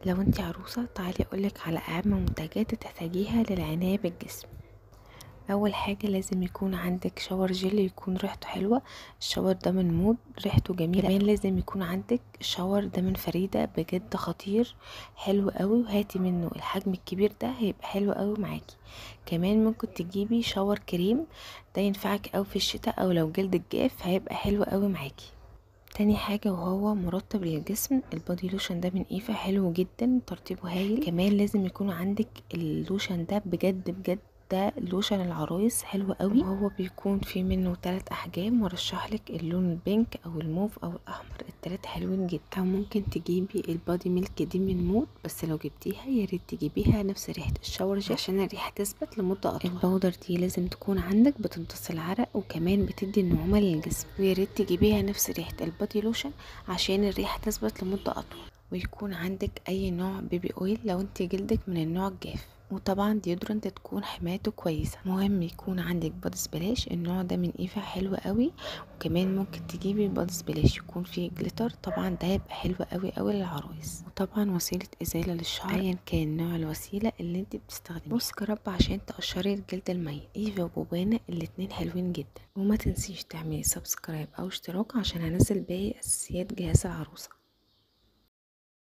لو انت عروسة تعالي اقولك على اهم منتجات تحتاجيها للعناية بالجسم. اول حاجة لازم يكون عندك شاور جل يكون ريحته حلوة. الشاور ده من مود ريحته جميلة. كمان لازم يكون عندك شاور ده من فريدة، بجد خطير حلو قوي، وهاتي منه الحجم الكبير ده هيبقى حلو قوي معاكي. كمان ممكن تجيبي شاور كريم، ده ينفعك قوي في الشتاء او لو جلدك جاف هيبقى حلو قوي معاكي. تاني حاجة وهو مرطب للجسم، البادي لوشن ده من ايفا حلو جدا، ترطيبه هايل. كمان لازم يكون عندك اللوشن ده بجد بجد، ده لوشن العرايس حلو قوي، وهو بيكون فيه منه 3 احجام، ورشحلك اللون البينك او الموف او الاحمر، التلات حلوين جدا. او ممكن تجيبي البادي ميلك دي من مود، بس لو جبتيها يا ريت تجيبيها نفس ريحه الشاور جل عشان الريحه تثبت لمده اطول. البودر دي لازم تكون عندك، بتمتص العرق وكمان بتدي النعومه للجسم، ويا ريت تجيبيها نفس ريحه البادي لوشن عشان الريحه تثبت لمده اطول. ويكون عندك اي نوع بيبي اويل لو انت جلدك من النوع الجاف، وطبعا ديودرنت تكون حمايته كويسه. مهم يكون عندك بادي سبلاش، النوع ده من ايفا حلو قوي. وكمان ممكن تجيبي بادي سبلاش يكون فيه جليتر، طبعا ده هيبقى حلو قوي قوي للعرايس. وطبعا وسيله ازاله للشعر ايا كان نوع الوسيله اللي انت بتستخدميها. وسكراب عشان تقشري الجلد الميت، ايفا وبوبانا الاتنين حلوين جدا. وما تنسيش تعملي سبسكرايب او اشتراك عشان هنزل باقي اساسيات جهاز العروسه.